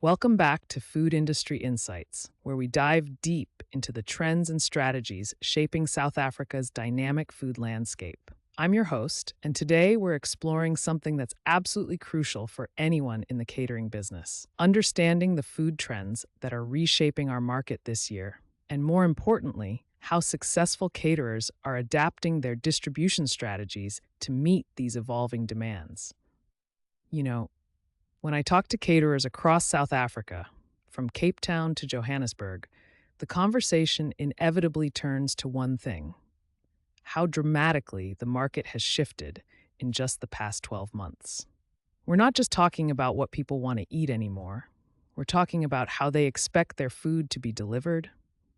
Welcome back to Food Industry Insights, where we dive deep into the trends and strategies shaping South Africa's dynamic food landscape. I'm your host, and today we're exploring something that's absolutely crucial for anyone in the catering business: understanding the food trends that are reshaping our market this year, and more importantly, how successful caterers are adapting their distribution strategies to meet these evolving demands. You know, when I talk to caterers across South Africa, from Cape Town to Johannesburg, the conversation inevitably turns to one thing: how dramatically the market has shifted in just the past 12 months. We're not just talking about what people want to eat anymore, we're talking about how they expect their food to be delivered,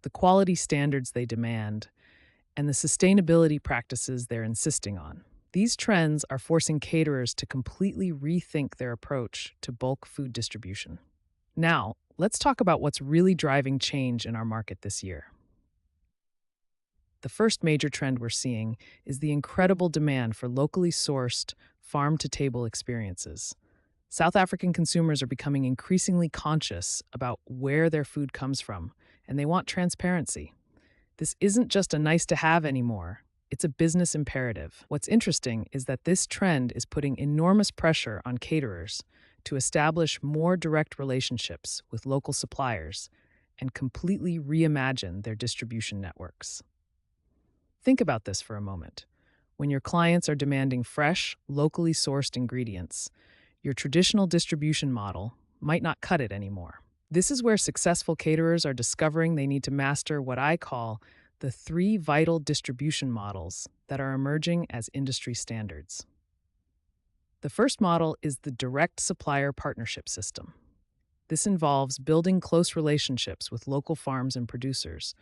the quality standards they demand, and the sustainability practices they're insisting on. These trends are forcing caterers to completely rethink their approach to bulk food distribution. Now, let's talk about what's really driving change in our market this year. The first major trend we're seeing is the incredible demand for locally sourced, farm to table experiences. South African consumers are becoming increasingly conscious about where their food comes from, and they want transparency. This isn't just a nice to have anymore. It's a business imperative. What's interesting is that this trend is putting enormous pressure on caterers to establish more direct relationships with local suppliers and completely reimagine their distribution networks. Think about this for a moment. When your clients are demanding fresh, locally sourced ingredients, your traditional distribution model might not cut it anymore. This is where successful caterers are discovering they need to master what I call the three vital distribution models that are emerging as industry standards. The first model is the direct supplier partnership system. This involves building close relationships with local farms and producers,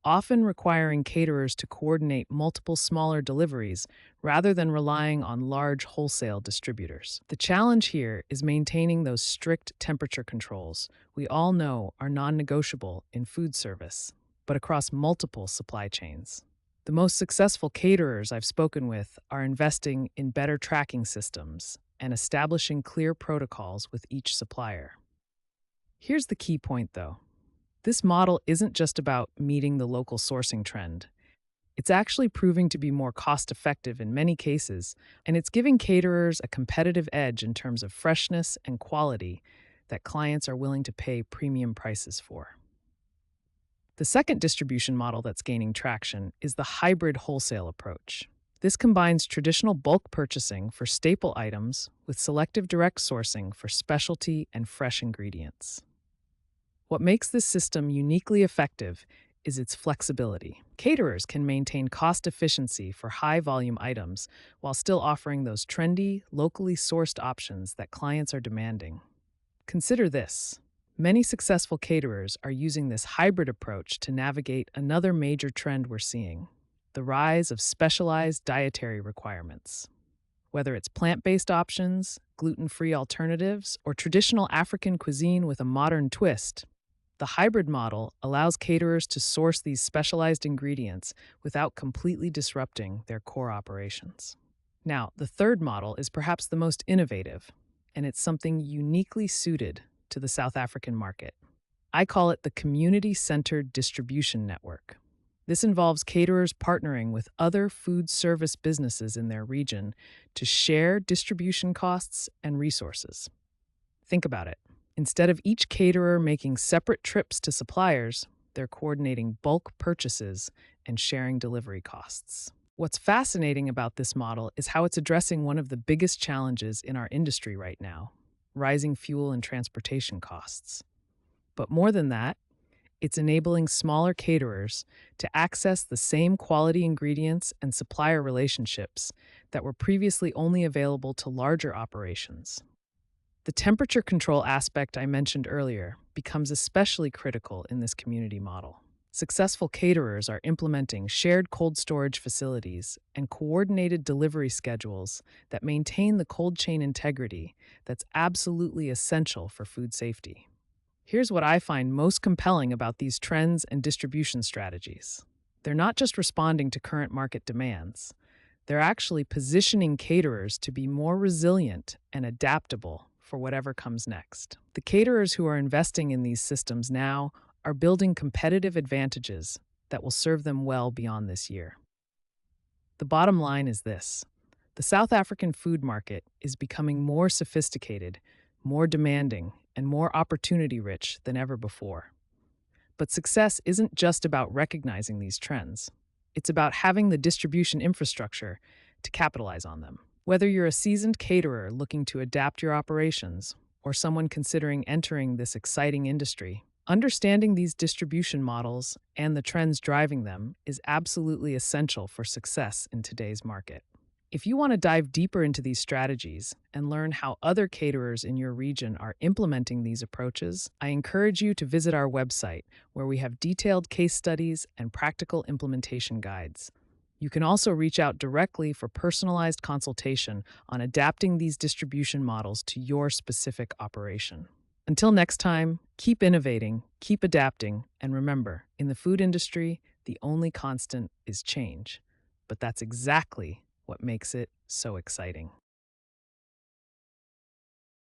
often requiring caterers to coordinate multiple smaller deliveries rather than relying on large wholesale distributors. The challenge here is maintaining those strict temperature controls we all know are non-negotiable in food service, but across multiple supply chains. The most successful caterers I've spoken with are investing in better tracking systems and establishing clear protocols with each supplier. Here's the key point, though. This model isn't just about meeting the local sourcing trend. It's actually proving to be more cost-effective in many cases, and it's giving caterers a competitive edge in terms of freshness and quality that clients are willing to pay premium prices for. The second distribution model that's gaining traction is the hybrid wholesale approach. This combines traditional bulk purchasing for staple items with selective direct sourcing for specialty and fresh ingredients. What makes this system uniquely effective is its flexibility. Caterers can maintain cost efficiency for high-volume items while still offering those trendy, locally sourced options that clients are demanding. Consider this. Many successful caterers are using this hybrid approach to navigate another major trend we're seeing: the rise of specialized dietary requirements. Whether it's plant-based options, gluten-free alternatives, or traditional African cuisine with a modern twist, the hybrid model allows caterers to source these specialized ingredients without completely disrupting their core operations. Now, the third model is perhaps the most innovative, and it's something uniquely suited to the South African market. I call it the community-centered distribution network. This involves caterers partnering with other food service businesses in their region to share distribution costs and resources. Think about it. Instead of each caterer making separate trips to suppliers, they're coordinating bulk purchases and sharing delivery costs. What's fascinating about this model is how it's addressing one of the biggest challenges in our industry right now: rising fuel and transportation costs. But more than that, it's enabling smaller caterers to access the same quality ingredients and supplier relationships that were previously only available to larger operations. The temperature control aspect I mentioned earlier becomes especially critical in this community model. Successful caterers are implementing shared cold storage facilities and coordinated delivery schedules that maintain the cold chain integrity that's absolutely essential for food safety. Here's what I find most compelling about these trends and distribution strategies. They're not just responding to current market demands. They're actually positioning caterers to be more resilient and adaptable for whatever comes next. The caterers who are investing in these systems now are building competitive advantages that will serve them well beyond this year. The bottom line is this: the South African food market is becoming more sophisticated, more demanding, and more opportunity rich than ever before. But success isn't just about recognizing these trends. It's about having the distribution infrastructure to capitalize on them. Whether you're a seasoned caterer looking to adapt your operations or someone considering entering this exciting industry, understanding these distribution models and the trends driving them is absolutely essential for success in today's market. If you want to dive deeper into these strategies and learn how other caterers in your region are implementing these approaches, I encourage you to visit our website, where we have detailed case studies and practical implementation guides. You can also reach out directly for personalized consultation on adapting these distribution models to your specific operation. Until next time, keep innovating, keep adapting, and remember, in the food industry, the only constant is change. But that's exactly what makes it so exciting.